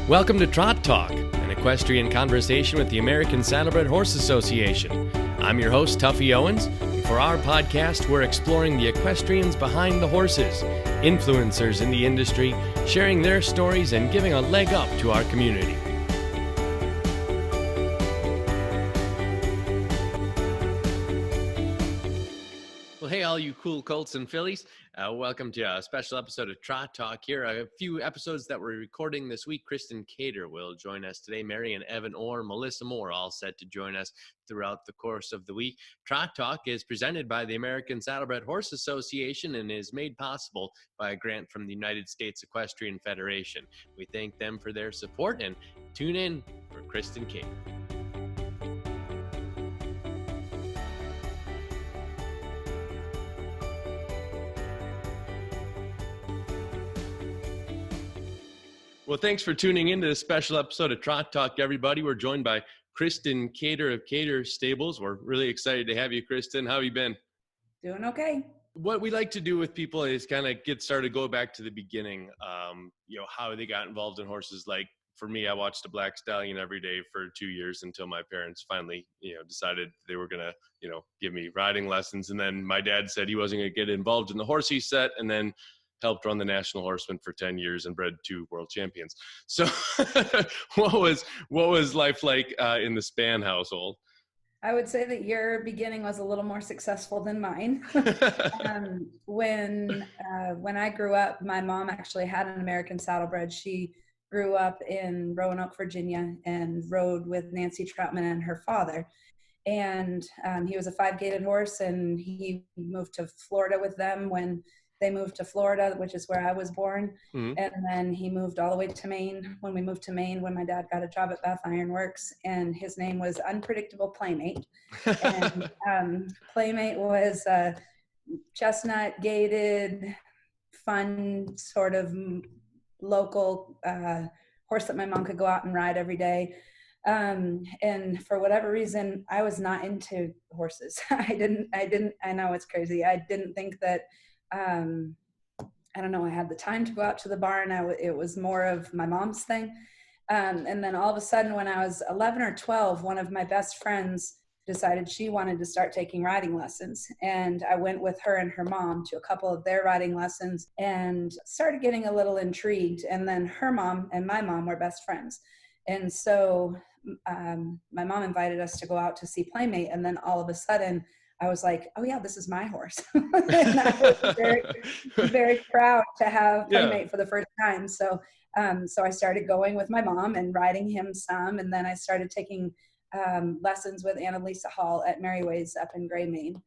Welcome to Trot Talk, an equestrian conversation with the American Saddlebred Horse Association. I'm your host, Tuffy Owens, and for our podcast, we're exploring the equestrians behind the horses, influencers in the industry, sharing their stories and giving a leg up to our community. Well, hey, all you cool colts and fillies. Welcome to a special episode of Trot Talk here. A few episodes that we're recording this week. Kristen Cater will join us today. Mary and Evan Orr, Melissa Moore, all set to join us throughout the course of the week. Trot Talk is presented by the American Saddlebred Horse Association and is made possible by a grant from the United States Equestrian Federation. We thank them for their support and tune in for Kristen Cater. Well, thanks for tuning into this special episode of Trot Talk, everybody. We're joined by Kristen Cater of Cater Stables. We're really excited to have you, Kristen. How have you been? Doing okay. What we like to do with people is kind of get started, go back to the beginning, how they got involved in horses. Like for me, I watched a black stallion every day for 2 years until my parents finally, decided they were going to, give me riding lessons. And then my dad said he wasn't going to get involved in the horse he set, and then helped run the National Horseman for 10 years and bred 2 world champions. So what was life like in the Span household? I would say that your beginning was a little more successful than mine. When I grew up, my mom actually had an American saddlebred. She grew up in Roanoke, Virginia, and rode with Nancy Troutman and her father. And he was a 5-gaited horse, and he moved to Florida with them when they moved to Florida, which is where I was born. Mm-hmm. And then he moved all the way to Maine. When we moved to Maine, when my dad got a job at Bath Iron Works, and his name was Unpredictable Playmate. And Playmate was a chestnut gated, fun sort of local horse that my mom could go out and ride every day. And for whatever reason, I was not into horses. I know it's crazy. I didn't think that, I don't know, I had the time to go out to the barn. It was more of my mom's thing. And then all of a sudden when I was 11 or 12, one of my best friends decided she wanted to start taking riding lessons. And I went with her and her mom to a couple of their riding lessons and started getting a little intrigued. And then her mom and my mom were best friends. And so my mom invited us to go out to see Playmate. And then all of a sudden I was like, oh yeah, this is my horse. And I was very, very proud to have Playmate for the first time. So I started going with my mom and riding him some. And then I started taking lessons with Annalisa Hall at Merriways up in Gray, Maine.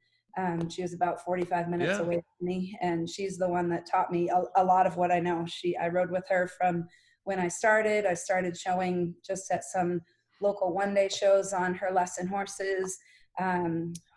She was about 45 minutes away from me. And she's the one that taught me a lot of what I know. I rode with her from when I started showing just at some local one-day shows on her lesson horses.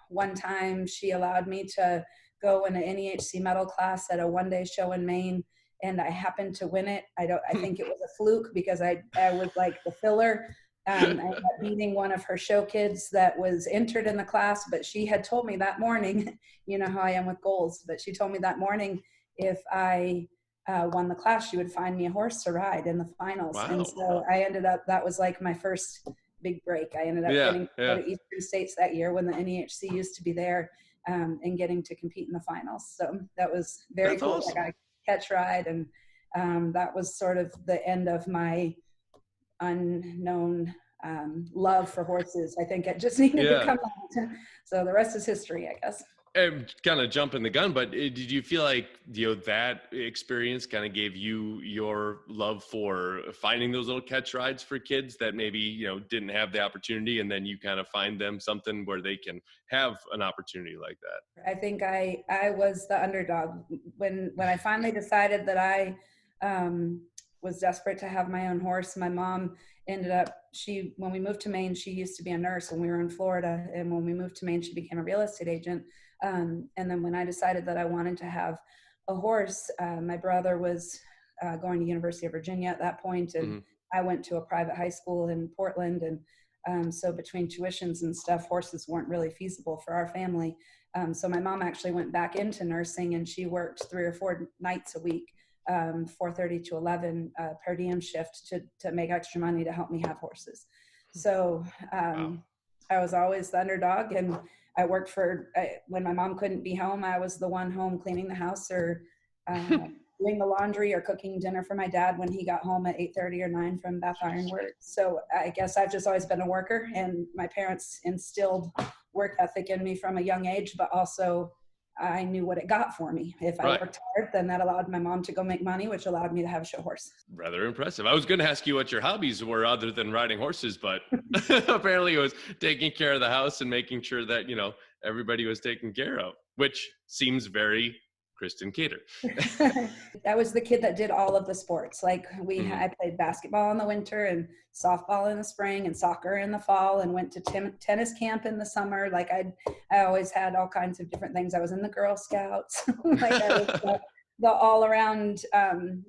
One time she allowed me to go in an NEHC medal class at a one-day show in Maine, and I happened to win it. I think it was a fluke because I was like the filler. I ended up beating one of her show kids that was entered in the class, but she had told me that morning, you know how I am with goals, but she told me that morning if I won the class, she would find me a horse to ride in the finals. Wow. And so I ended up, that was like my first big break. I ended up getting to go to Eastern States that year when the NEHC used to be there, and getting to compete in the finals. So that was very cool. Awesome. I got a catch ride, and that was sort of the end of my unknown love for horses. I think it just needed to come out. So the rest is history, I guess. I'm kind of jumping the gun, but did you feel like, that experience kind of gave you your love for finding those little catch rides for kids that maybe, didn't have the opportunity, and then you kind of find them something where they can have an opportunity like that? I think I was the underdog. When I finally decided that I was desperate to have my own horse, my mom ended up, when we moved to Maine, she used to be a nurse when we were in Florida. And when we moved to Maine, she became a real estate agent. And then when I decided that I wanted to have a horse, my brother was going to University of Virginia at that point, and I went to a private high school in Portland. And so between tuitions and stuff, horses weren't really feasible for our family. So my mom actually went back into nursing, and she worked 3 or 4 nights a week 4:30 to 11 per diem shift to make extra money to help me have horses. So Wow. I was always the underdog, and I worked when my mom couldn't be home, I was the one home cleaning the house or doing the laundry or cooking dinner for my dad when he got home at 8:30 or 9 from Bath Iron Work. So I guess I've just always been a worker, and my parents instilled work ethic in me from a young age, but also I knew what it got for me. If I Right. worked hard, then that allowed my mom to go make money, which allowed me to have a show horse. Rather impressive. I was going to ask you what your hobbies were other than riding horses, but apparently it was taking care of the house and making sure that, everybody was taken care of, which seems very Kristen Cater. I was the kid that did all of the sports. Like I played basketball in the winter and softball in the spring and soccer in the fall and went to tennis camp in the summer. Like I always had all kinds of different things. I was in the Girl Scouts. Like I was the all around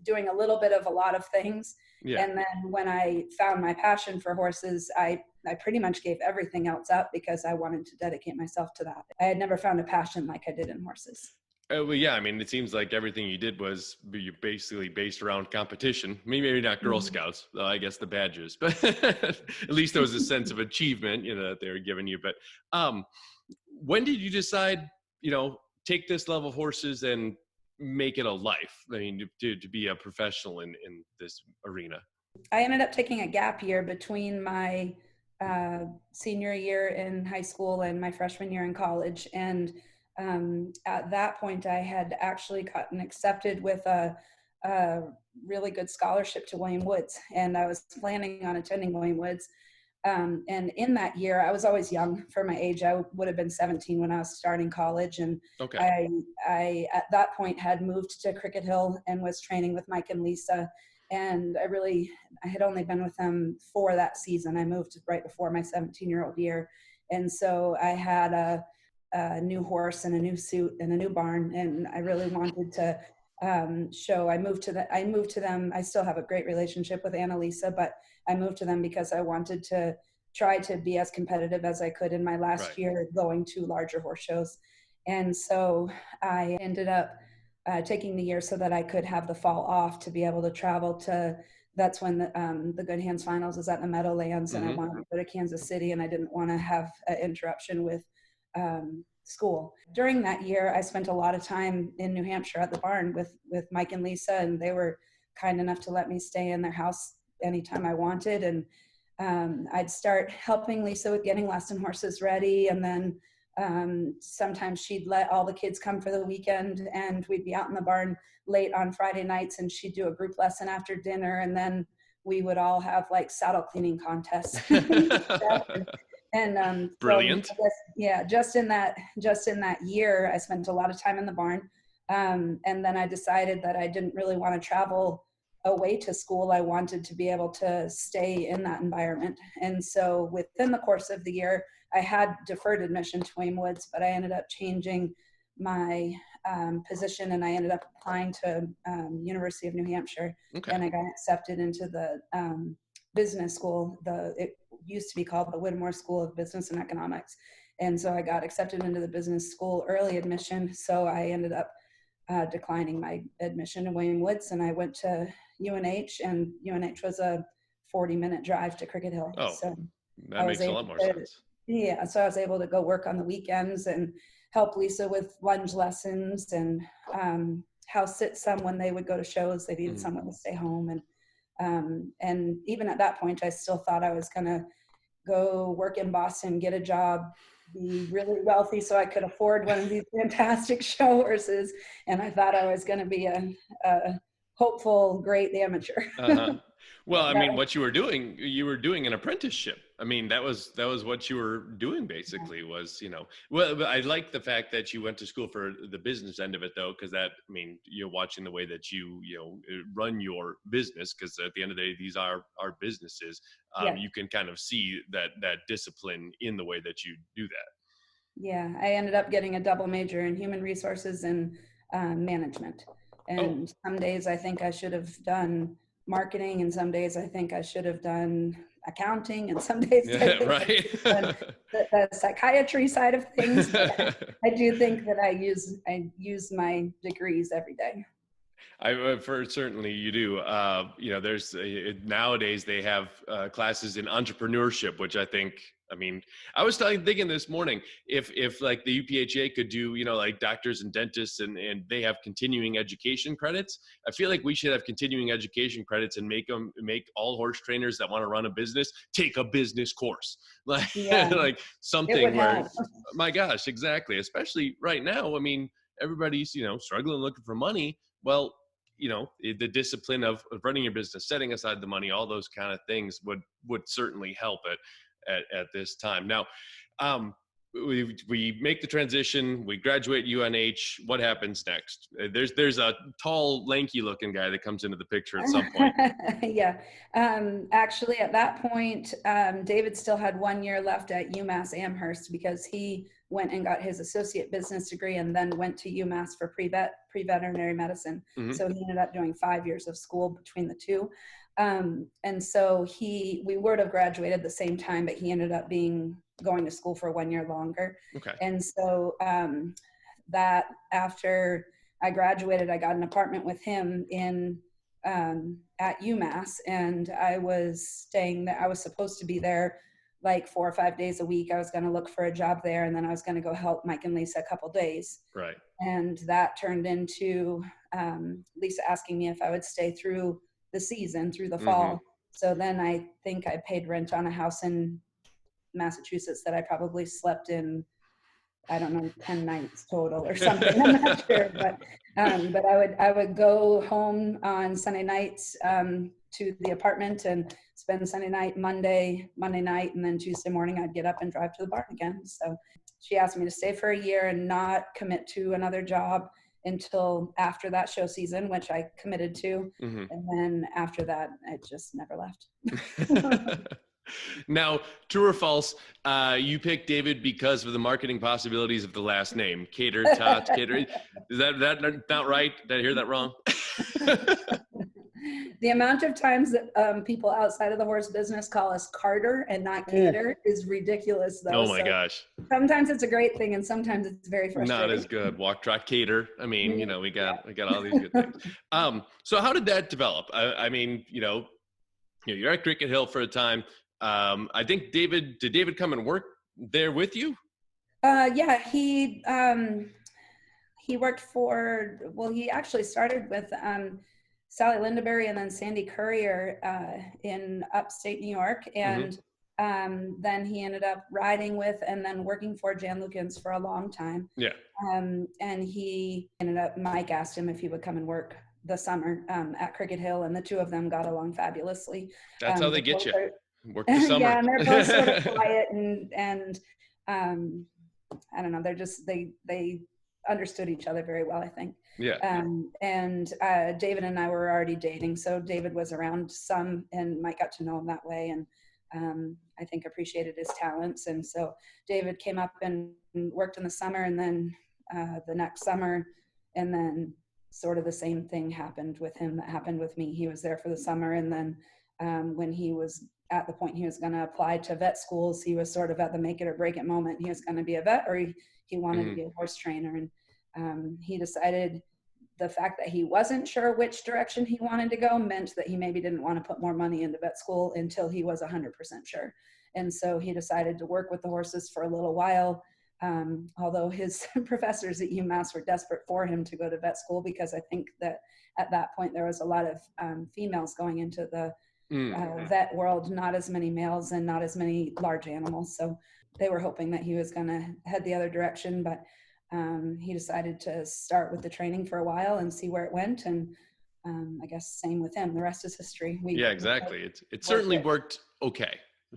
doing a little bit of a lot of things. Yeah. And then when I found my passion for horses, I pretty much gave everything else up because I wanted to dedicate myself to that. I had never found a passion like I did in horses. Well, yeah, I mean, it seems like everything you did was basically based around competition. Maybe not Girl Scouts, I guess the badges, but at least there was a sense of achievement, that they were giving you. But when did you decide, take this love of horses and make it a life? I mean, to be a professional in this arena? I ended up taking a gap year between my senior year in high school and my freshman year in college. And at that point, I had actually gotten accepted with a really good scholarship to William Woods, and I was planning on attending William Woods. And in that year, I was always young for my age. I would have been 17 when I was starting college, and okay. I at that point had moved to Cricket Hill and was training with Mike and Lisa. And I had only been with them for that season. I moved right before my 17-year-old year, and so I had a new horse and a new suit and a new barn, and I really wanted to show. I moved to them. I still have a great relationship with Annalisa, but I moved to them because I wanted to try to be as competitive as I could in my last year going to larger horse shows. And so I ended up taking the year so that I could have the fall off to be able to travel to. That's when the Good Hands Finals is at the Meadowlands, and I wanted to go to Kansas City, and I didn't want to have an interruption with school. During that year, I spent a lot of time in New Hampshire at the barn with Mike and Lisa, and they were kind enough to let me stay in their house anytime I wanted. And I'd start helping Lisa with getting lesson horses ready, and then sometimes she'd let all the kids come for the weekend, and we'd be out in the barn late on Friday nights, and she'd do a group lesson after dinner, and then we would all have like saddle cleaning contests. And brilliant. So just in that year, I spent a lot of time in the barn. And then I decided that I didn't really want to travel away to school. I wanted to be able to stay in that environment. And so within the course of the year, I had deferred admission to William Woods, but I ended up changing my position, and I ended up applying to University of New Hampshire. And I got accepted into the business school. It used to be called the Whittemore School of Business and Economics. And so I got accepted into the business school early admission. So I ended up declining my admission to William Woods, and I went to UNH, and UNH was a 40-minute drive to Cricket Hill. Oh, so that makes a lot more sense. Yeah, so I was able to go work on the weekends and help Lisa with lunge lessons and house sit some when they would go to shows. They needed someone to stay home. And even at that point, I still thought I was going to go work in Boston, get a job, be really wealthy so I could afford one of these fantastic show horses. And I thought I was going to be a hopeful, great amateur. Well, I mean, what you were doing an apprenticeship. I mean, that was what you were doing basically was, well, I like the fact that you went to school for the business end of it though, because that, I mean, you're watching the way that you run your business, because at the end of the day, these are our businesses. You can kind of see that discipline in the way that you do that. Yeah, I ended up getting a double major in human resources and management. And some days I think I should have done marketing, and some days I think I should have done accounting, and some days I think right. the psychiatry side of things. I do think that I use my degrees every day. For certainly you do. There's nowadays they have classes in entrepreneurship, which I think. I mean, I was thinking this morning if like the UPHA could do, like doctors and dentists, and they have continuing education credits. I feel like we should have continuing education credits and make all horse trainers that want to run a business take a business course, like Yeah, like it would something where, help. my gosh, exactly. Especially right now. I mean, everybody's struggling, looking for money. Well, the discipline of running your business, setting aside the money, all those kind of things would certainly help at this time. Now, we make the transition, we graduate UNH. What happens next? There's a tall, lanky looking guy that comes into the picture at some point. Yeah. Actually, at that point, David still had 1 year left at UMass Amherst because he went and got his associate business degree and then went to UMass for pre-veterinary medicine. Mm-hmm. So he ended up doing 5 years of school between the two. And so we would have graduated the same time, but he ended up going to school for 1 year longer. Okay. And so that after I graduated, I got an apartment with him at UMass, and I was staying there. I was supposed to be there like 4 or 5 days a week. I was going to look for a job there, and then I was going to go help Mike and Lisa a couple days. Right. And that turned into Lisa asking me if I would stay through the season, through the fall. Mm-hmm. So then I think I paid rent on a house in Massachusetts that I probably slept in, I don't know, 10 nights total or something. I'm not sure, but I would go home on Sunday nights to the apartment and spend Sunday night, Monday night, and then Tuesday morning I'd get up and drive to the barn again. So she asked me to stay for a year and not commit to another job until after that show season, which I committed to. Mm-hmm. And then after that, I just never left. Now, true or false, you picked David because of the marketing possibilities of the last name, Cater, Tot, Cater. Is that not right? Did I hear that wrong? The amount of times that people outside of the horse business call us Carter and not Cater is ridiculous, though. Oh my gosh. Sometimes it's a great thing, and sometimes it's very frustrating. Not as good. Walk, trot, Cater. I mean, we got all these good things. So how did that develop? I mean, you're at Cricket Hill for a time. I think did David come and work there with you? Yeah, he worked he actually started with Sally Lindaberry and then Sandy Courier in upstate New York. And then he ended up riding with and then working for Jan Lukens for a long time. Yeah. And Mike asked him if he would come and work the summer at Cricket Hill, and the two of them got along fabulously. That's how they get you. Work the summer. Yeah, and they're both sort of quiet and I don't know, they understood each other very well, I think. Yeah. And David and I were already dating, so David was around some, and Mike got to know him that way, and I think appreciated his talents. And so David came up and worked in the summer, and then the next summer, and then sort of the same thing happened with him that happened with me. He was there for the summer, and then when he was at the point he was going to apply to vet schools, he was sort of at the make it or break it moment. He was going to be a vet, or he wanted to be a horse trainer. And he decided the fact that he wasn't sure which direction he wanted to go meant that he maybe didn't want to put more money into vet school until he was 100% sure. And so he decided to work with the horses for a little while, although his professors at UMass were desperate for him to go to vet school, because I think that at that point there was a lot of females going into the vet world, not as many males and not as many large animals. So they were hoping that he was going to head the other direction, but he decided to start with the training for a while and see where it went. And I guess same with him. The rest is history. Yeah, exactly. It certainly worked okay.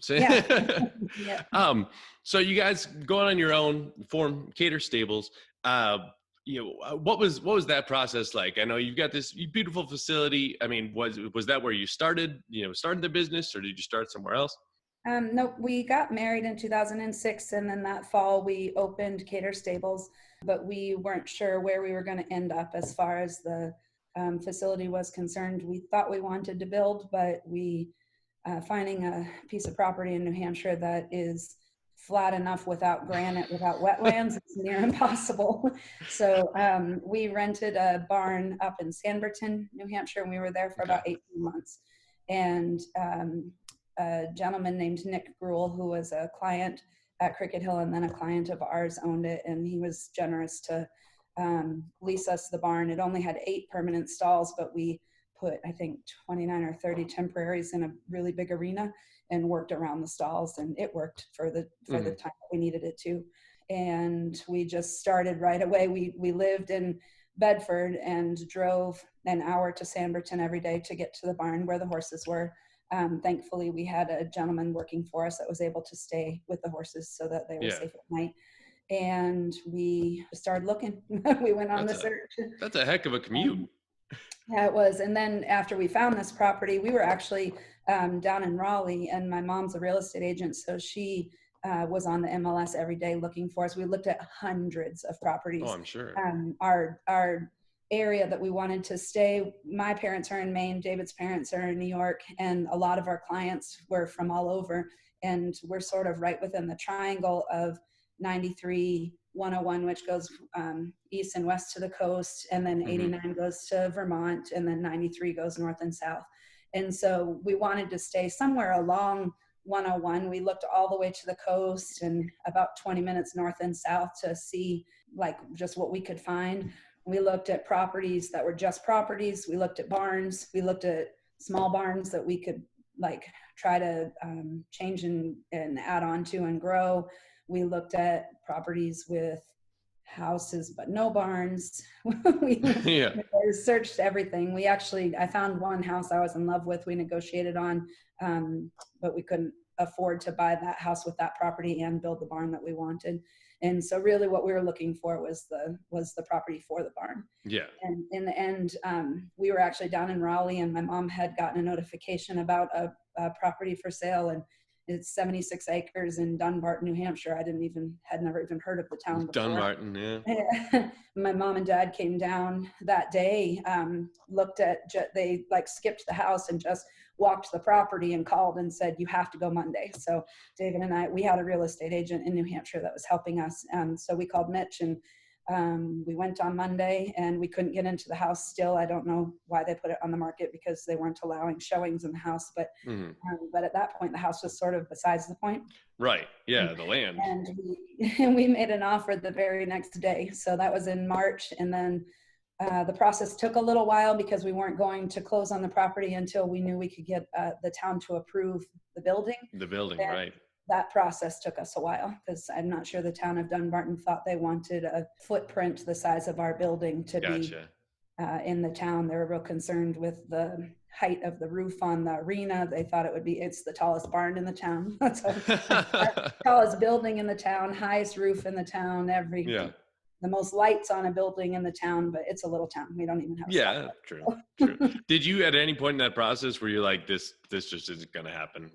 Yeah. Yeah. So you guys going on your own, form Cater Stables. What was that process like? I know you've got this beautiful facility. I mean, was that where you started the business, or did you start somewhere else? No, we got married in 2006, and then that fall we opened Cater Stables, but we weren't sure where we were going to end up as far as the facility was concerned. We thought we wanted to build, but we finding a piece of property in New Hampshire that is flat enough without granite, without wetlands. It's near impossible. So we rented a barn up in Sanborn, New Hampshire, and we were there for about 18 months. And a gentleman named Nick Gruel, who was a client at Cricket Hill and then a client of ours, owned it, and he was generous to lease us the barn. It only had 8 permanent stalls, but we put, I think, 29 or 30 temporaries in a really big arena and worked around the stalls, and it worked for the time that we needed it to. And we just started right away. We lived in Bedford and drove an hour to Sanborn every day to get to the barn where the horses were. Thankfully, we had a gentleman working for us that was able to stay with the horses so that they were safe at night. And we started looking. We went on the search. That's a heck of a commute. Yeah, it was. And then after we found this property, we were actually down in Raleigh, and my mom's a real estate agent, so she was on the MLS every day looking for us. We looked at hundreds of properties. Oh, I'm sure. Our area that we wanted to stay, my parents are in Maine, David's parents are in New York, and a lot of our clients were from all over. And we're sort of right within the triangle of 93, 101, which goes east and west to the coast, and then 89 goes to Vermont, and then 93 goes north and south. And so we wanted to stay somewhere along 101. We looked all the way to the coast and about 20 minutes north and south to see like just what we could find. We looked at properties that were just properties. We looked at barns. We looked at small barns that we could like try to change and add on to and grow. We looked at properties with houses but no barns. we searched everything. I found one house I was in love with. We negotiated on, but we couldn't afford to buy that house with that property and build the barn that we wanted. And so really what we were looking for was the property for the barn. Yeah. And in the end, we were actually down in Raleigh, and my mom had gotten a notification about a property for sale, and it's 76 acres in Dunbarton, New Hampshire. Had never even heard of the town before. Dunbarton, yeah. My mom and dad came down that day, they like skipped the house and just walked the property and called and said, you have to go Monday. So David and we had a real estate agent in New Hampshire that was helping us. So we called Mitch, and we went on Monday, and we couldn't get into the house still. I don't know why they put it on the market, because they weren't allowing showings in the house. But but at that point, the house was sort of besides the point. Right. Yeah, the land. And we made an offer the very next day. So that was in March. And then the process took a little while because we weren't going to close on the property until we knew we could get the town to approve the building. Right. That process took us a while, because I'm not sure the town of Dunbarton thought they wanted a footprint the size of our building to be in the town. They were real concerned with the height of the roof on the arena. They thought it's the tallest barn in the town. That's the tallest building in the town, highest roof in the town, the most lights on a building in the town, but it's a little town. We don't even have true. Did you at any point in that process where you're like, this just isn't going to happen?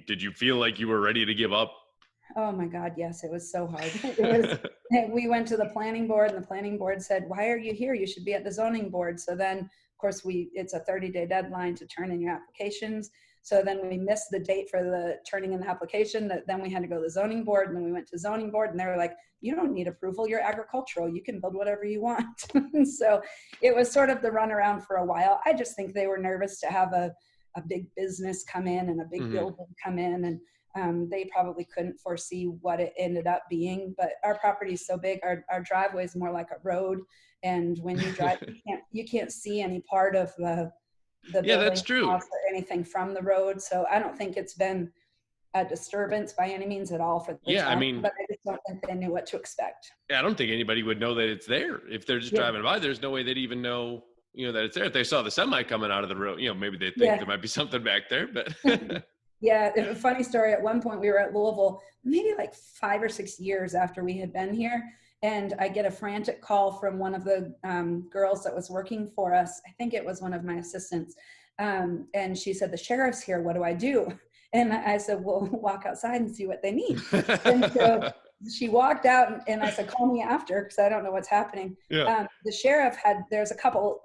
Did you feel like you were ready to give up? Oh my God, yes. It was so hard. We went to the planning board, and the planning board said, why are you here? You should be at the zoning board. So then, of course, it's a 30-day deadline to turn in your applications. So then we missed the date for the turning in the application. Then we had to go to the zoning board, and then we went to zoning board, and they were like, you don't need approval. You're agricultural. You can build whatever you want. So it was sort of the runaround for a while. I just think they were nervous to have a big business come in and a big building come in. And they probably couldn't foresee what it ended up being. But our property is so big. Our driveway is more like a road. And when you drive, you can't see any part of the building, that's true, or anything from the road. So I don't think it's been a disturbance by any means at all for the town, but I just don't think they knew what to expect. I don't think anybody would know that it's there. If they're just driving by, there's no way they'd even know, that it's there. If they saw the semi coming out of the road, maybe they think there might be something back there, but yeah. A funny story. At one point we were at Louisville, maybe like 5 or 6 years after we had been here. And I get a frantic call from one of the girls that was working for us. I think it was one of my assistants. And she said, the sheriff's here. What do I do? And I said, well, walk outside and see what they need. And so she walked out, and I said, call me after, because I don't know what's happening. The sheriff there's a couple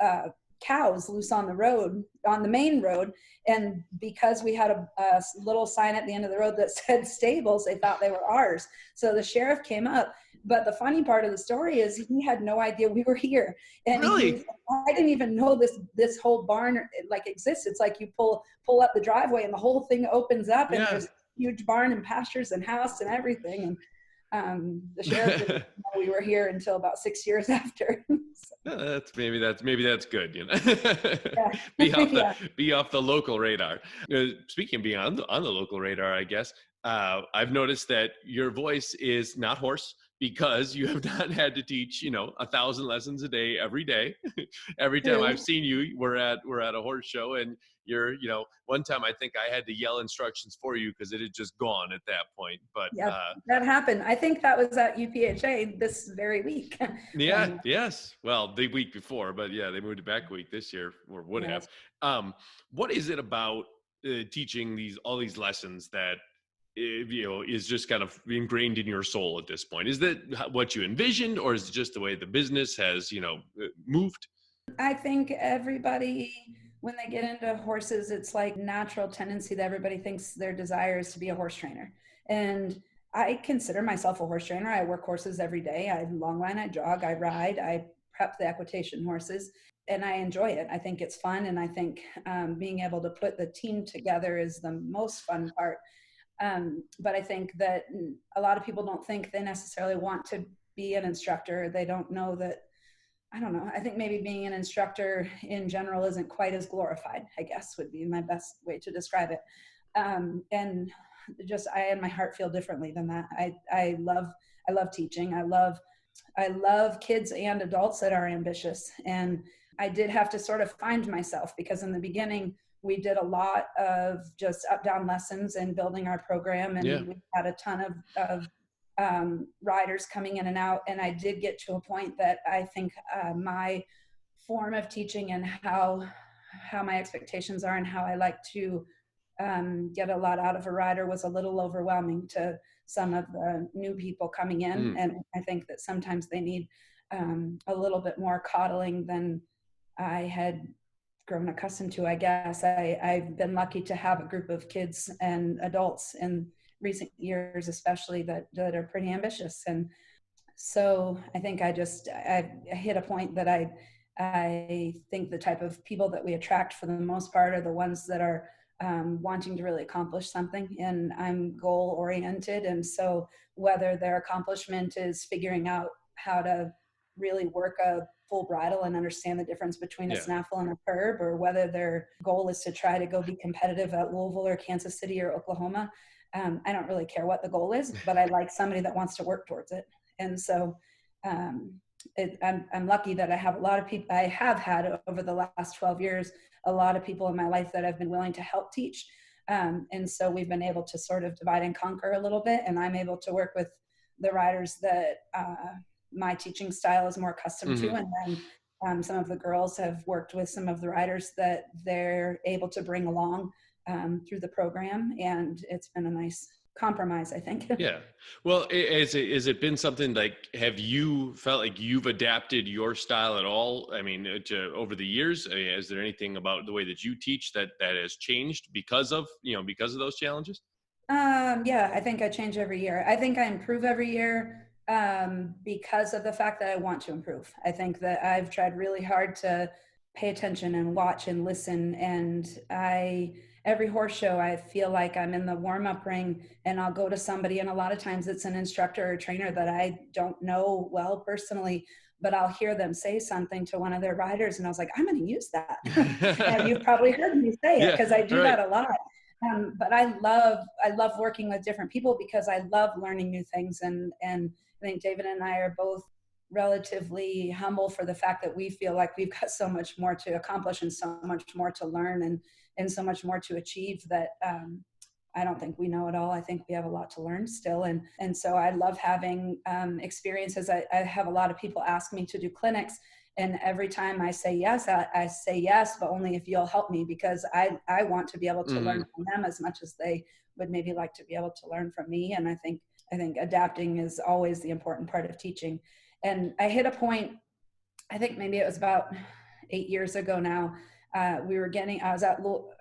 cows loose on the road, on the main road. And because we had a little sign at the end of the road that said stables, they thought they were ours. So the sheriff came up. But the funny part of the story is he had no idea we were here. And Really? I didn't even know this whole barn like exists. It's like you pull up the driveway and the whole thing opens up and Yeah. there's huge barn and pastures and house and everything. And the sheriff didn't know we were here until about 6 years after. So, Maybe that's good, you know. yeah. Yeah. Be off the local radar. Speaking of being on the local radar, I guess I've noticed that your voice is not hoarse because you have not had to teach 1,000 lessons a day every day. Every time I've True. seen you, we're at a horse show, and you're one time I think I had to yell instructions for you because it had just gone at that point. But Yeah, that happened. I think that was at UPHA this very week. yeah, yes. Well, the week before, but yeah, they moved it back a week this year, or would Yes. have. What is it about teaching all these lessons that is just kind of ingrained in your soul at this point? Is that what you envisioned, or is it just the way the business has moved? I think everybody, when they get into horses, it's like natural tendency that everybody thinks their desire is to be a horse trainer. And I consider myself a horse trainer. I work horses every day. I long line, I jog, I ride, I prep the equitation horses, and I enjoy it. I think it's fun. And I think being able to put the team together is the most fun part. But I think that a lot of people don't think they necessarily want to be an instructor. They don't know that, I don't know. I think maybe being an instructor in general isn't quite as glorified, I guess would be my best way to describe it. And just, I and my heart feel differently than that. I love teaching. I love kids and adults that are ambitious. And I did have to sort of find myself, because in the beginning, we did a lot of just up down lessons and building our program. And we had a ton of riders coming in and out. And I did get to a point that I think my form of teaching and how my expectations are and how I like to get a lot out of a rider was a little overwhelming to some of the new people coming in. And I think that sometimes they need a little bit more coddling than I had grown accustomed to, I guess. I've been lucky to have a group of kids and adults in recent years, especially that are pretty ambitious. And so I think I hit a point that I think the type of people that we attract for the most part are the ones that are wanting to really accomplish something. And I'm goal oriented. And so whether their accomplishment is figuring out how to really work a full bridle and understand the difference between a snaffle and a curb, or whether their goal is to try to go be competitive at Louisville or Kansas City or Oklahoma, I don't really care what the goal is, but I like somebody that wants to work towards it. And so I'm lucky that I have a lot of people. I have had over the last 12 years, a lot of people in my life that have been willing to help teach. And so we've been able to sort of divide and conquer a little bit. And I'm able to work with the riders that my teaching style is more accustomed to. And then some of the girls have worked with some of the riders that they're able to bring along through the program. And it's been a nice compromise, I think. Yeah. Well, has it been something like, have you felt like you've adapted your style at all? I mean, over the years, is there anything about the way that you teach that has changed because of those challenges? Yeah, I think I change every year. I think I improve every year because of the fact that I want to improve. I think that I've tried really hard to pay attention and watch and listen. And every horse show, I feel like I'm in the warm-up ring and I'll go to somebody, and a lot of times it's an instructor or trainer that I don't know well personally, but I'll hear them say something to one of their riders and I was like, I'm going to use that. And you've probably heard me say it because I do that a lot. But I love working with different people because I love learning new things. And I think David and I are both relatively humble for the fact that we feel like we've got so much more to accomplish and so much more to learn and so much more to achieve that I don't think we know it all. I think we have a lot to learn still. And so I love having experiences. I have a lot of people ask me to do clinics. And every time I say yes, I say yes, but only if you'll help me, because I want to be able to learn from them as much as they would maybe like to be able to learn from me. And I think adapting is always the important part of teaching. And I hit a point, I think maybe it was about 8 years ago now. We were getting, I was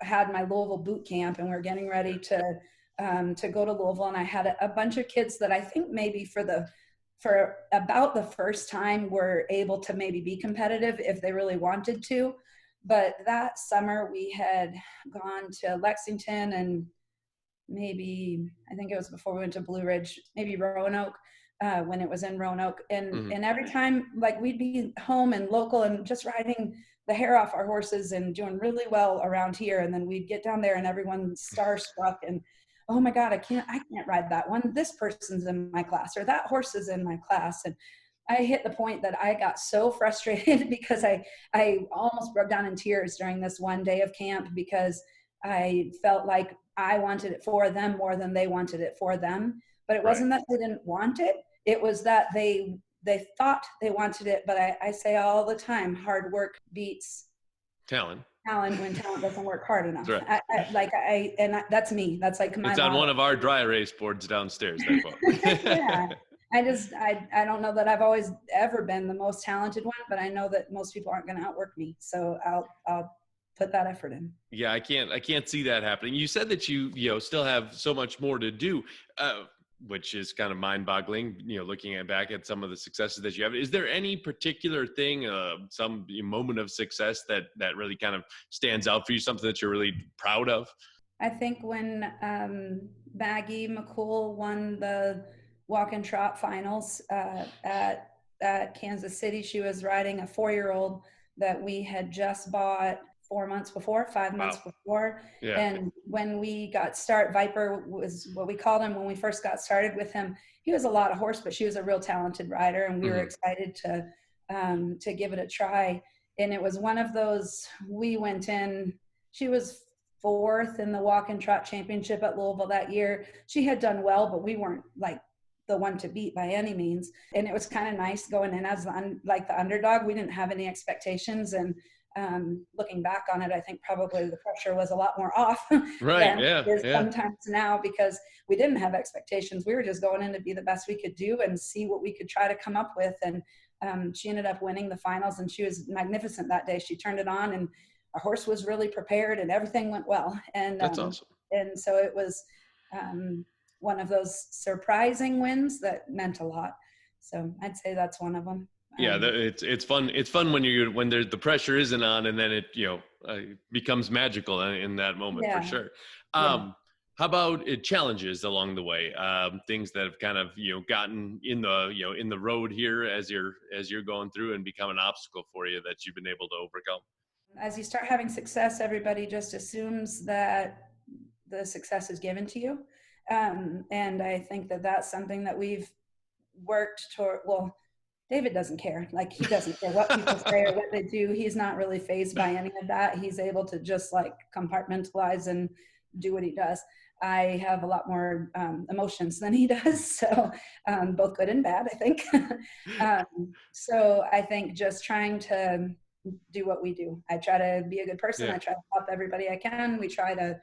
had my Louisville boot camp, and we were getting ready to go to Louisville. And I had a bunch of kids that I think maybe for about the first time were able to maybe be competitive if they really wanted to. But that summer we had gone to Lexington and maybe, I think it was before we went to Blue Ridge, maybe Roanoke, when it was in Roanoke. And every time, like, we'd be home and local and just riding the hair off our horses and doing really well around here. And then we'd get down there and everyone's starstruck and, oh my God, I can't ride that one. This person's in my class, or that horse is in my class. And I hit the point that I got so frustrated because I almost broke down in tears during this one day of camp, because I felt like I wanted it for them more than they wanted it for them. But it wasn't that they didn't want it. It was that they thought they wanted it. But I say all the time, hard work beats talent when talent doesn't work hard enough. Right. That's me. That's like my It's on model. one of our dry erase boards downstairs. That quote. Yeah. I don't know that I've always ever been the most talented one, but I know that most people aren't going to outwork me. So I'll put that effort in. Yeah, I can't see that happening. You said that you still have so much more to do, which is kind of mind-boggling, looking back at some of the successes that you have. Is there any particular thing, some moment of success that really kind of stands out for you, something that you're really proud of? I think when Maggie McCool won the walk and trot finals at Kansas City, she was riding a 4-year-old that we had just bought 5 months before. Yeah. And when we got Viper was what we called him when we first got started with him. He was a lot of horse, but she was a real talented rider, and we were excited to give it a try. And it was one of those, we went in, she was 4th in the walk and trot championship at Louisville that year. She had done well, but we weren't like the one to beat by any means. And it was kind of nice going in as the underdog. We didn't have any expectations, and looking back on it, I think probably the pressure was a lot more off right. than it is sometimes now, because we didn't have expectations. We were just going in to be the best we could do and see what we could try to come up with. And she ended up winning the finals, and she was magnificent that day. She turned it on, and our horse was really prepared, and everything went well. And that's awesome. And so it was one of those surprising wins that meant a lot. So I'd say that's one of them. Yeah, it's fun. It's fun when the pressure isn't on, and then it becomes magical in that moment, for sure. How about challenges along the way? Things that have kind of gotten in the road here as you're going through and become an obstacle for you that you've been able to overcome. As you start having success, everybody just assumes that the success is given to you, and I think that that's something that we've worked toward. Well, David doesn't care. Like, he doesn't care what people say or what they do. He's not really fazed by any of that. He's able to just like compartmentalize and do what he does. I have a lot more emotions than he does. So both good and bad, I think. So I think just trying to do what we do. I try to be a good person. I try to help everybody I can. We try to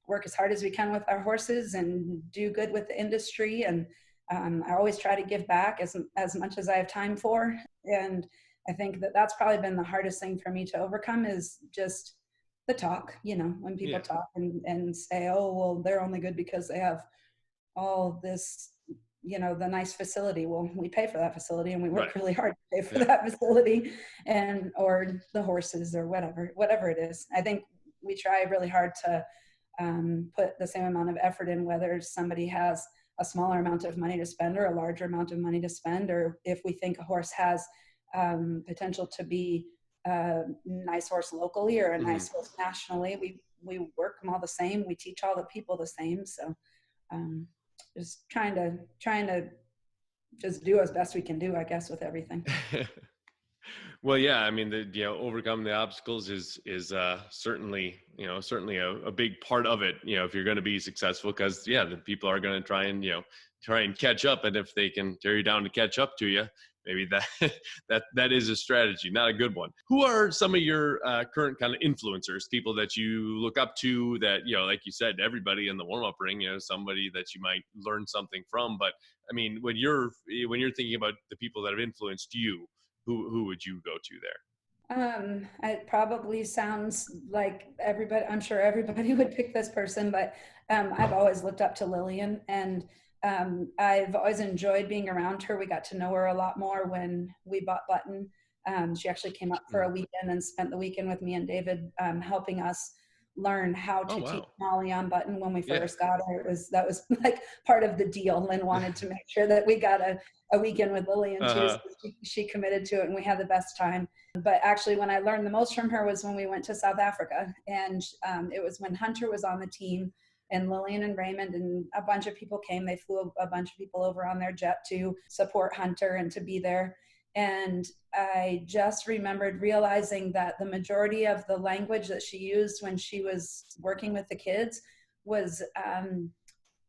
work as hard as we can with our horses and do good with the industry. And I always try to give back as much as I have time for. And I think that that's probably been the hardest thing for me to overcome, is just the talk, when people talk and say, oh, well, they're only good because they have all this, the nice facility. Well, we pay for that facility, and we work really hard to pay for that facility, or the horses, or whatever it is. I think we try really hard to put the same amount of effort in, whether somebody has a smaller amount of money to spend or a larger amount of money to spend, or if we think a horse has potential to be a nice horse locally or a nice horse nationally, we work them all the same. We teach all the people the same. So just trying to just do as best we can do, I guess, with everything. Well, yeah, I mean, overcome the obstacles is certainly a big part of it. If you're going to be successful, because the people are going to try and catch up, and if they can tear you down to catch up to you, maybe that is a strategy, not a good one. Who are some of your current kind of influencers, people that you look up to, that like you said, everybody in the warm-up ring, somebody that you might learn something from? But I mean, when you're thinking about the people that have influenced you, who would you go to there? It probably sounds like everybody, I'm sure everybody would pick this person, but I've always looked up to Lillian, and I've always enjoyed being around her. We got to know her a lot more when we bought Button. She actually came up for Mm. a weekend and spent the weekend with me and David, helping us learn how Oh, to teach wow. Molly on Button when we Yeah. first got her. That was like part of the deal. Lynn wanted to make sure that we got a weekend with Lillian too. So Uh-huh. she committed to it, and we had the best time. But actually, when I learned the most from her was when we went to South Africa, and it was when Hunter was on the team, and Lillian and Raymond and a bunch of people came. They flew a bunch of people over on their jet to support Hunter and to be there. And I just remembered realizing that the majority of the language that she used when she was working with the kids was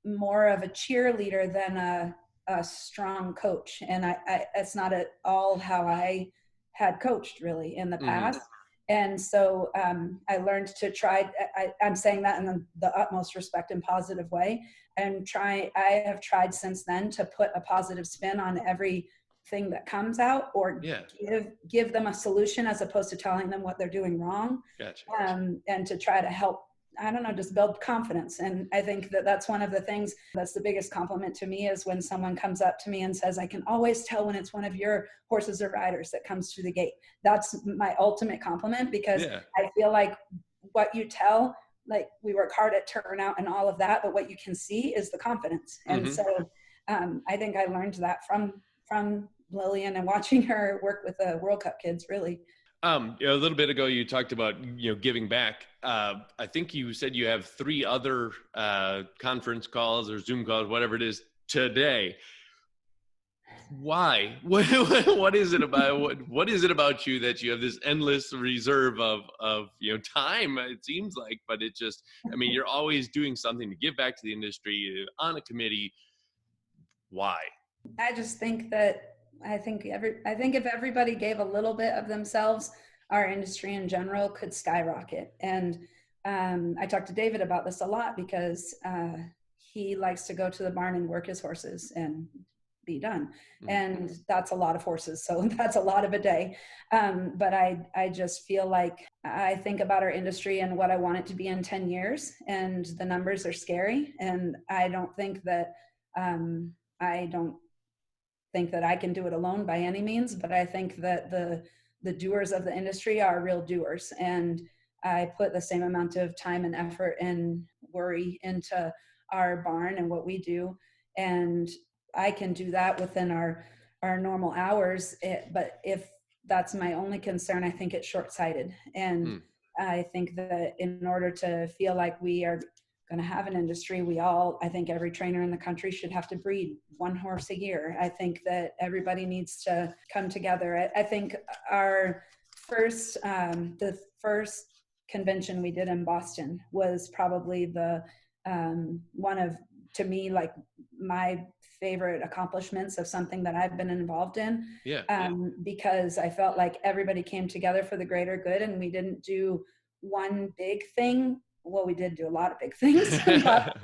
more of a cheerleader than a strong coach. And it's not at all how I had coached really in the Hmm. past. And so I learned to try, I'm saying that in the utmost respect and positive way. And I have tried since then to put a positive spin on every thing that comes out, or Yeah. give them a solution as opposed to telling them what they're doing wrong. Gotcha. And to try to help, I don't know, just build confidence. And I think that that's one of the things that's the biggest compliment to me, is when someone comes up to me and says, I can always tell when it's one of your horses or riders that comes through the gate. That's my ultimate compliment, because Yeah. I feel like what you tell, like, we work hard at turnout and all of that, but what you can see is the confidence. And Hmm. so I think I learned that from Lillian and watching her work with the World Cup kids, really. A little bit ago, you talked about, giving back. I think you said you have 3 other conference calls or Zoom calls, whatever it is, today. Why? What is it about? What is it about you that you have this endless reserve of time? It seems like, but it just, I mean, you're always doing something to give back to the industry on a committee. Why? I just think that I think if everybody gave a little bit of themselves, our industry in general could skyrocket. And I talked to David about this a lot, because he likes to go to the barn and work his horses and be done. Mhm. And that's a lot of horses, so that's a lot of a day. But I just feel like I think about our industry and what I want it to be in 10 years, and the numbers are scary. And I don't think that I don't think that I can do it alone by any means, but I think that the doers of the industry are real doers. And I put the same amount of time and effort and worry into our barn and what we do. And I can do that within our normal hours. But if that's my only concern, I think it's short-sighted. And Hmm. I think that in order to feel like we are going to have an industry, I think every trainer in the country should have to breed 1 horse a year. I think that everybody needs to come together. I think the first convention we did in Boston was probably the one of, to me, like, my favorite accomplishments of something that I've been involved in, Yeah. because I felt like everybody came together for the greater good, and we didn't do one big thing. Well, we did do a lot of big things.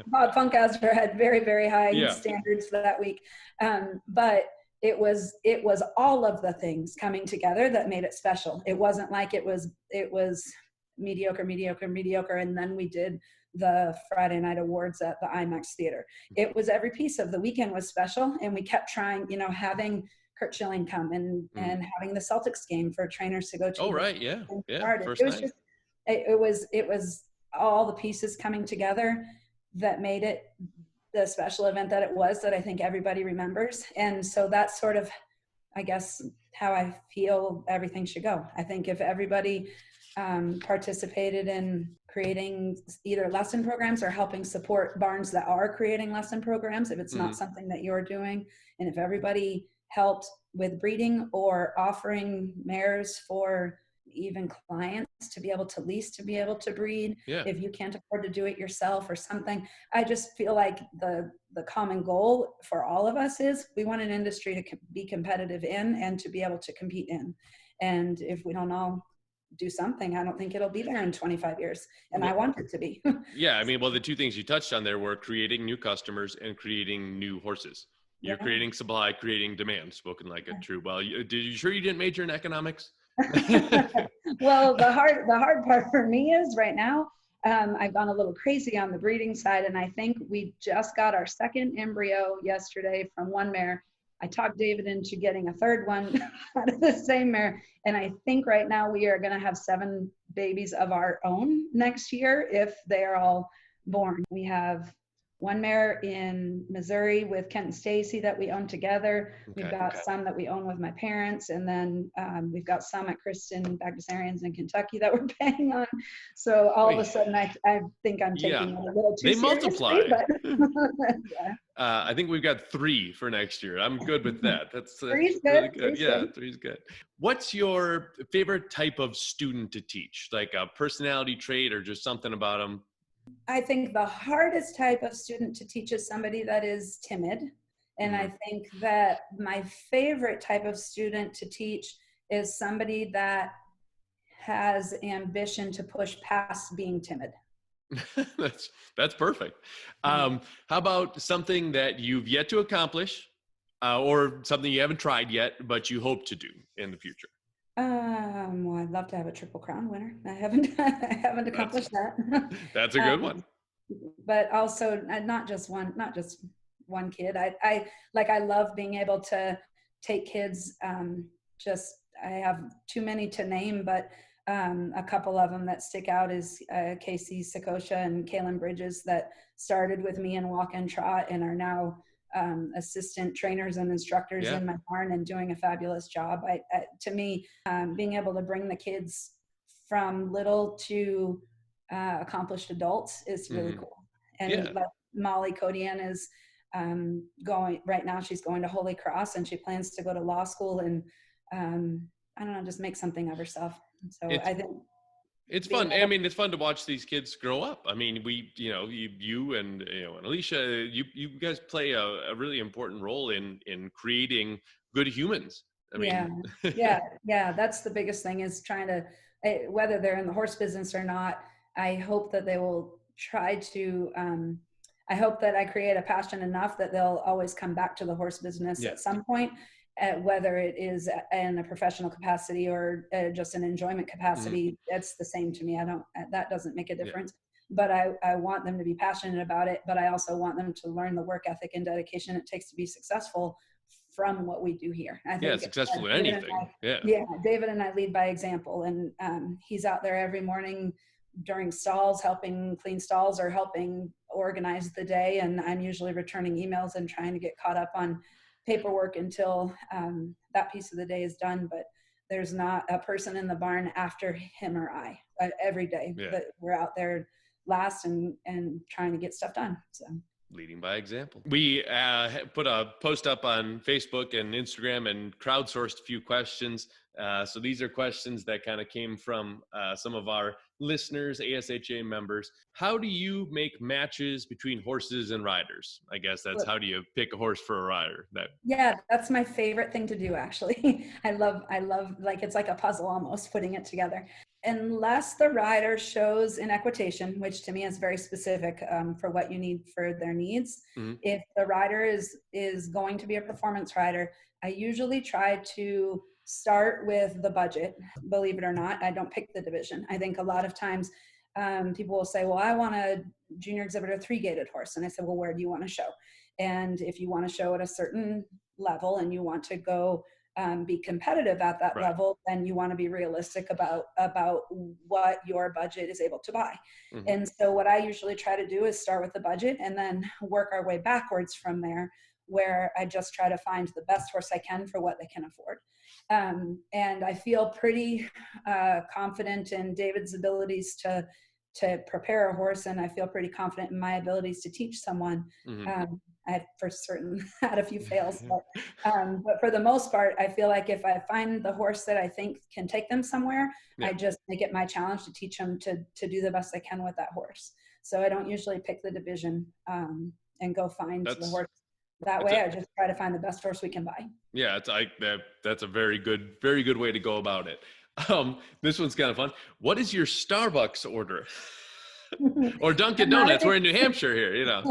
Bob Funkhauser had very, very high Yeah. standards for that week. But it was all of the things coming together that made it special. It wasn't like it was mediocre, mediocre, mediocre, and then we did the Friday night awards at the IMAX theater. It was every piece of the weekend was special, and we kept trying, having Kurt Schilling come, Mm. and having the Celtics game for trainers to go Oh, to right. Yeah. before Yeah. started. First It was night. just it was all the pieces coming together that made it the special event that it was, that I think everybody remembers. And so that's sort of, I guess, how I feel everything should go. I think if everybody participated in creating either lesson programs or helping support barns that are creating lesson programs, if it's not Hmm. something that you're doing, and if everybody helped with breeding or offering mares for even clients to be able to lease, to be able to breed, Yeah. if you can't afford to do it yourself or something. I just feel like the common goal for all of us is we want an industry to be competitive in and to be able to compete in. And if we don't all do something, I don't think it'll be there in 25 years. And I Well, want it to be. yeah. I mean, well, the 2 things you touched on there were creating new customers and creating new horses. You're Yeah. creating supply, creating demand. Spoken like a true. Well, you sure you didn't major in economics? Well, the hard part for me is right now, I've gone a little crazy on the breeding side, and I think we just got our second embryo yesterday from one mare. I talked David into getting a third one out of the same mare, and I think right now we are going to have 7 babies of our own next year if they are all born. We have one mare in Missouri with Kent and Stacy that we own together. We've got some that we own with my parents, and then we've got some at Kristen Baptistarians in Kentucky that we're paying on. So all of a sudden, I think I'm taking it a little too seriously. But yeah. I think we've got 3 for next year. I'm good with that. That's Three's really good. good. Three's good. What's your favorite type of student to teach? Like a personality trait or just something about them? I think the hardest type of student to teach is somebody that is timid. And I think that my favorite type of student to teach is somebody that has ambition to push past being timid. That's perfect. How about something that you've yet to accomplish or something you haven't tried yet, but you hope to do in the future? Well, I'd love to have a Triple Crown winner. I haven't accomplished that. That's a good one. But also not just one kid. I love being able to take kids. I have too many to name, but a couple of them that stick out is Casey Sakosha and Kaylin Bridges that started with me in walk and trot and are now assistant trainers and instructors in my barn and doing a fabulous job. To me, being able to bring the kids from little to accomplished adults is really cool. And Molly Codian is going right now. She's going to Holy Cross and she plans to go to law school and I don't know, just make something of herself. So I think it's fun. I mean, it's fun to watch these kids grow up. I mean, you and and Alicia, you guys play a really important role in creating good humans. I mean, yeah. That's the biggest thing is trying to, whether they're in the horse business or not. I hope that they will try to. I hope that I create a passion enough that they'll always come back to the horse business at some point. Whether it is in a professional capacity or just an enjoyment capacity, it's the same to me. That doesn't make a difference, but I want them to be passionate about it, but I also want them to learn the work ethic and dedication it takes to be successful from what we do here. I think successful in anything. David and I lead by example, and he's out there every morning during stalls, helping clean stalls or helping organize the day. And I'm usually returning emails and trying to get caught up on paperwork until that piece of the day is done. But there's not a person in the barn after him or I every day. But we're out there last and trying to get stuff done. So leading by example. We put a post up on Facebook and Instagram and crowdsourced a few questions. So these are questions that kind of came from some of our listeners, ASHA members. How do you make matches between horses and riders? I guess that's how do you pick a horse for a rider? That's my favorite thing to do, actually. I love, like, it's like a puzzle almost putting it together. Unless the rider shows an equitation, which to me is very specific for what you need for their needs. If the rider is going to be a performance rider, I usually try to start with the budget. Believe it or not, I don't pick the division. I think a lot of times people will say, well, I want a junior exhibitor 3-gated horse. And I said, well, where do you want to show? And if you want to show at a certain level and you want to go be competitive at that level, then you want to be realistic about what your budget is able to buy. And so what I usually try to do is start with the budget and then work our way backwards from there, where I just try to find the best horse I can for what they can afford. And I feel pretty confident in David's abilities to prepare a horse, and I feel pretty confident in my abilities to teach someone. I for certain had a few fails, but for the most part, I feel like if I find the horse that I think can take them somewhere, I just make it my challenge to teach them to do the best I can with that horse. So I don't usually pick the division and go find the horse. That way, I just try to find the best horse we can buy. Yeah, that's a very good way to go about it. This one's kind of fun. What is your Starbucks order? Or Dunkin' Donuts? We're in New Hampshire here, you know.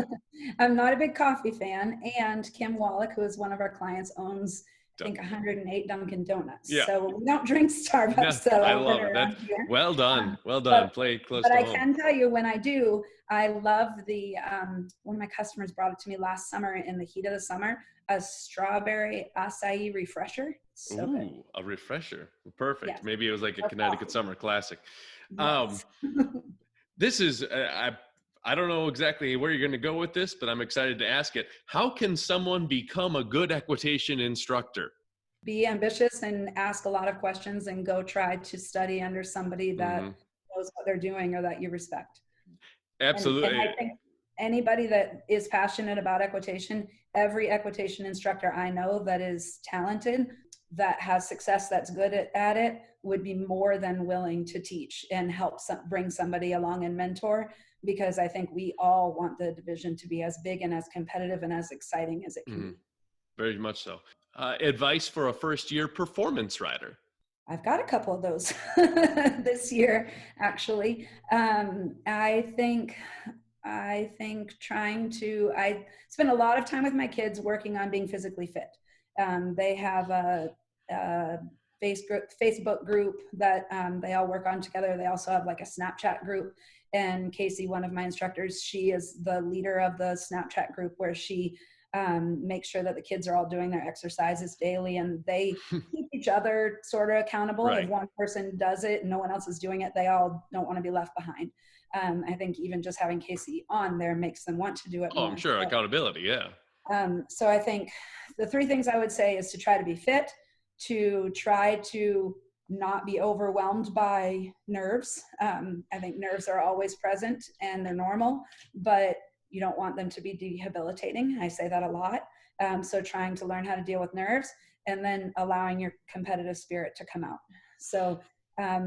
I'm not a big coffee fan, and Kim Wallach, who is one of our clients, owns I think 108 Dunkin' Donuts. Yeah. So we don't drink Starbucks No, that I often love it. around That's here. well done. Well done. But Play close but to I home. can tell you when I do, I love the one of my customers brought it to me last summer in the heat of the summer, a strawberry acai refresher. So good. Ooh, a refresher. Perfect. Yes. Maybe it was like a Or Connecticut coffee. summer classic. Um, Yes. this is I don't know exactly where you're going to go with this, but I'm excited to ask it. How can someone become a good equitation instructor? Be ambitious and ask a lot of questions and go try to study under somebody that Hmm. knows what they're doing or that you respect. And Absolutely. I think anybody that is passionate about equitation, every equitation instructor I know that is talented, that has success, that's good at it, would be more than willing to teach and help bring somebody along and mentor, because I think we all want the division to be as big and as competitive and as exciting as it can be. Very much so. Advice for a first-year performance rider. I've got a couple of those this year, actually. I spend a lot of time with my kids working on being physically fit. They have a Facebook group that they all work on together. They also have like a Snapchat group. And Casey, one of my instructors, she is the leader of the Snapchat group where she make sure that the kids are all doing their exercises daily, and they keep each other sort of accountable. Right. If one person does it and no one else is doing it, they all don't want to be left behind. I think even just having Casey on there makes them want to do it Oh, more. I'm sure. Accountability. Yeah. So I think the three things I would say is to try to be fit, to try to not be overwhelmed by nerves. I think nerves are always present and they're normal, but you don't want them to be debilitating. I say that a lot. So trying to learn how to deal with nerves and then allowing your competitive spirit to come out. So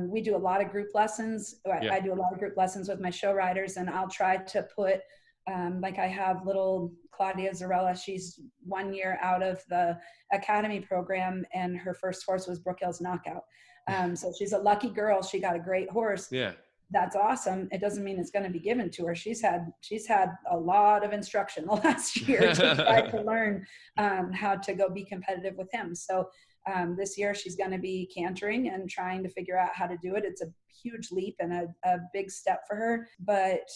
we do a lot of group lessons. Yeah. I do a lot of group lessons with my show riders, and I'll try to put, like I have little Claudia Zarella, she's 1 year out of the academy program, and her first horse was Brook Hill's Knockout. So she's a lucky girl. She got a great horse. Yeah. That's awesome. It doesn't mean it's going to be given to her. She's had a lot of instruction the last year to try to learn how to go be competitive with him. So this year she's going to be cantering and trying to figure out how to do it. It's a huge leap and a big step for her. But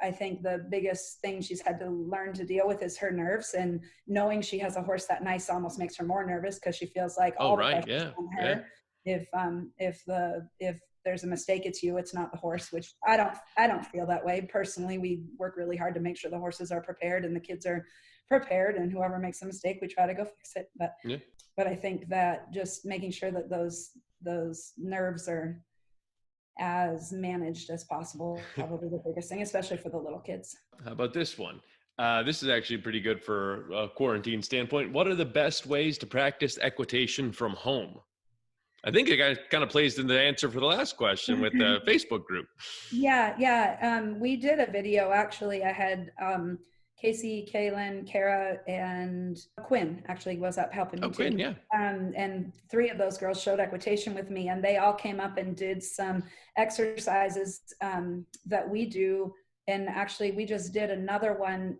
I think the biggest thing she's had to learn to deal with is her nerves, and knowing she has a horse that nice almost makes her more nervous because she feels like all the pressure's on her. If there's a mistake, it's you, it's not the horse, which I don't feel that way. Personally, we work really hard to make sure the horses are prepared and the kids are prepared, and whoever makes a mistake, we try to go fix it. But I think that just making sure that those nerves are as managed as possible, probably the biggest thing, especially for the little kids. How about this one? This is actually pretty good for a quarantine standpoint. What are the best ways to practice equitation from home? I think it kind of plays into the answer for the last question with the Facebook group. Yeah. We did a video, actually. I had Casey, Kaylin, Kara, and Quinn actually was up helping me too. Quinn, yeah. And three of those girls showed equitation with me, and they all came up and did some exercises that we do. And actually, we just did another one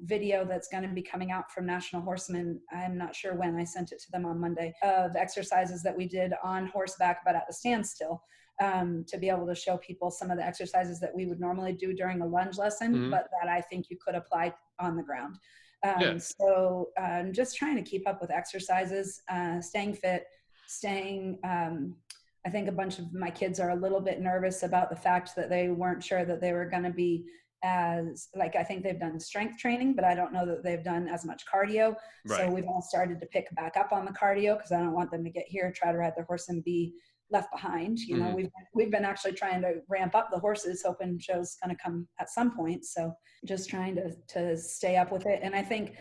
video that's going to be coming out from National Horsemen. I'm not sure when. I sent it to them on Monday, of exercises that we did on horseback, but at the standstill, to be able to show people some of the exercises that we would normally do during a lunge lesson, but that I think you could apply on the ground. So just trying to keep up with exercises, staying fit, I think a bunch of my kids are a little bit nervous about the fact that they weren't sure that they were going to be I think they've done strength training, but I don't know that they've done as much cardio. Right. So we've all started to pick back up on the cardio because I don't want them to get here, try to ride their horse and be left behind. You know, we've been actually trying to ramp up the horses, hoping show's going to come at some point. So just trying to stay up with it. And I think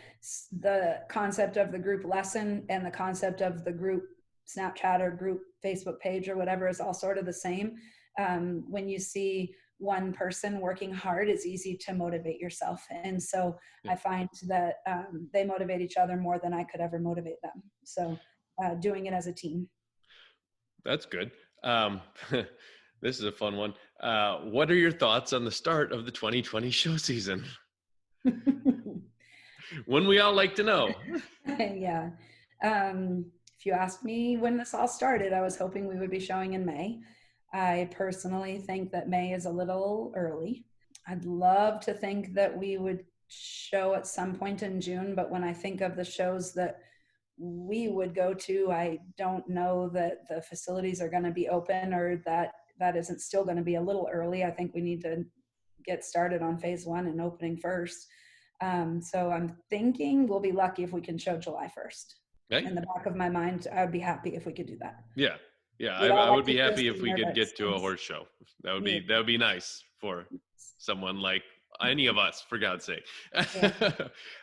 the concept of the group lesson and the concept of the group Snapchat or group Facebook page or whatever is all sort of the same. When you see one person working hard, it's easy to motivate yourself. And so I find that they motivate each other more than I could ever motivate them. So doing it as a team. That's good. This is a fun one. What are your thoughts on the start of the 2020 show season? When we all like to know. Yeah. If you asked me when this all started, I was hoping we would be showing in May. I personally think that May is a little early. I'd love to think that we would show at some point in June, but when I think of the shows that we would go to, I don't know that the facilities are going to be open, or that isn't still going to be a little early. I think we need to get started on phase 1 and opening first. So I'm thinking we'll be lucky if we can show July 1st. Okay. In the back of my mind, I would be happy if we could do that. Yeah. I would be happy if we could get to a horse show. That would be nice for someone like any of us, for God's sake. Yeah.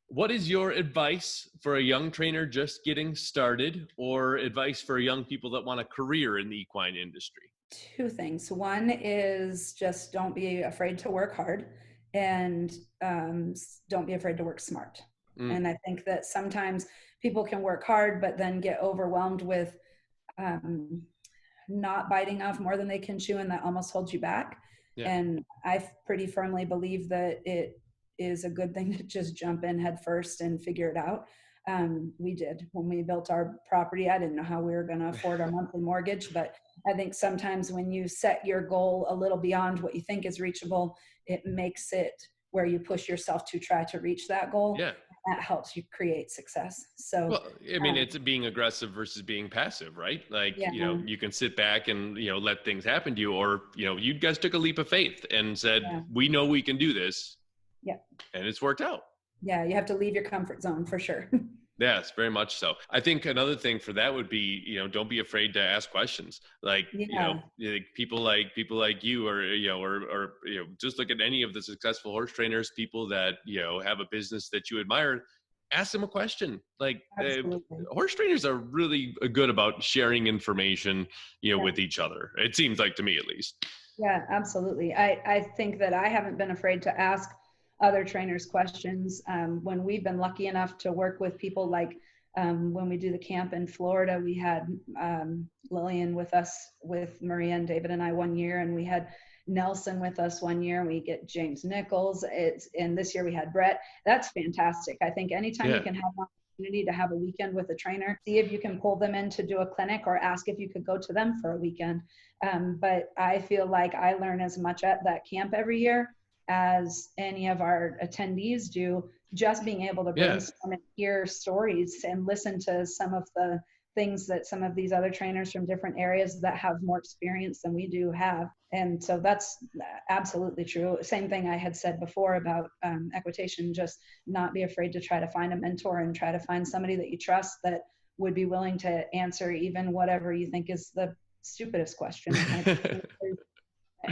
What is your advice for a young trainer just getting started, or advice for young people that want a career in the equine industry? 2 things. One is just don't be afraid to work hard, and don't be afraid to work smart. And I think that sometimes people can work hard, but then get overwhelmed with not biting off more than they can chew, and that almost holds you back. Yeah. And I pretty firmly believe that it is a good thing to just jump in head first and figure it out. We did. When we built our property, I didn't know how we were going to afford our monthly mortgage, but I think sometimes when you set your goal a little beyond what you think is reachable, it makes it where you push yourself to try to reach that goal. Yeah. That helps you create success. So, well, I mean, it's being aggressive versus being passive, right? Like, yeah. You can sit back and, let things happen to you, or, you guys took a leap of faith and said, we know we can do this. Yeah. And it's worked out. Yeah. You have to leave your comfort zone for sure. Yes, very much so. I think another thing for that would be, don't be afraid to ask questions. Like, people like you, or, or just look at any of the successful horse trainers, people that, have a business that you admire, ask them a question. Like, horse trainers are really good about sharing information, with each other. It seems like, to me at least. Yeah, absolutely. I think that I haven't been afraid to ask other trainers questions. When we've been lucky enough to work with people, like when we do the camp in Florida, we had Lillian with us, with Maria and David and I one year, and we had Nelson with us one year, and we get James Nichols. And this year we had Brett. That's fantastic. I think anytime you can have an opportunity to have a weekend with a trainer, see if you can pull them in to do a clinic, or ask if you could go to them for a weekend. But I feel like I learn as much at that camp every year as any of our attendees do, just being able to brainstorm and hear stories and listen to some of the things that some of these other trainers from different areas that have more experience than we do have. And so that's absolutely true. Same thing I had said before about equitation, just not be afraid to try to find a mentor and try to find somebody that you trust that would be willing to answer even whatever you think is the stupidest question.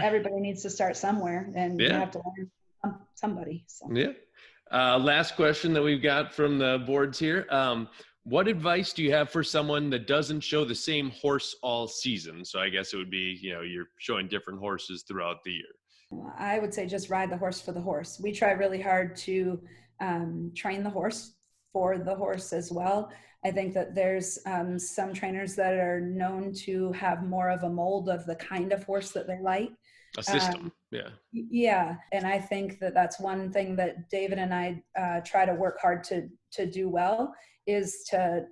Everybody needs to start somewhere, and you have to learn from somebody. So. Yeah. Last question that we've got from the boards here. What advice do you have for someone that doesn't show the same horse all season? So I guess it would be, you're showing different horses throughout the year. I would say just ride the horse for the horse. We try really hard to train the horse for the horse as well. I think that there's some trainers that are known to have more of a mold of the kind of horse that they like. A system, Yeah, and I think that that's one thing that David and I try to work hard to do well, is to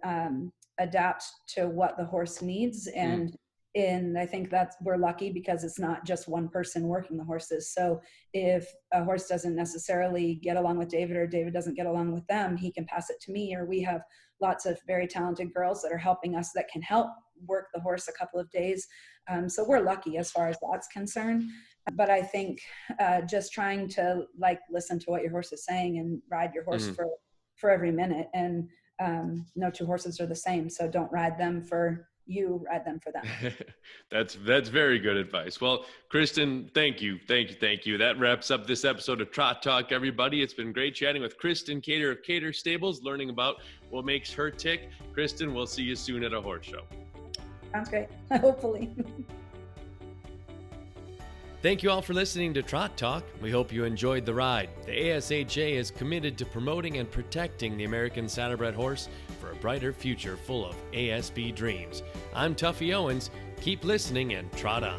adapt to what the horse needs. And I think that we're lucky because it's not just one person working the horses. So if a horse doesn't necessarily get along with David, or David doesn't get along with them, he can pass it to me, or we have lots of very talented girls that are helping us that can help work the horse a couple of days. So we're lucky as far as that's concerned. But I think just trying to listen to what your horse is saying and ride your horse for every minute. And no two horses are the same. So don't ride them for you, ride them for them. That's very good advice. Well, Kristen, thank you. That wraps up this episode of Trot Talk, everybody. It's been great chatting with Kristen Cater of Cater Stables, learning about what makes her tick. Kristen, we'll see you soon at a horse show. Sounds great. Hopefully. Thank you all for listening to Trot Talk. We hope you enjoyed the ride. The ASHA is committed to promoting and protecting the American Saddlebred horse for a brighter future full of ASB dreams. I'm Tuffy Owens. Keep listening and trot on.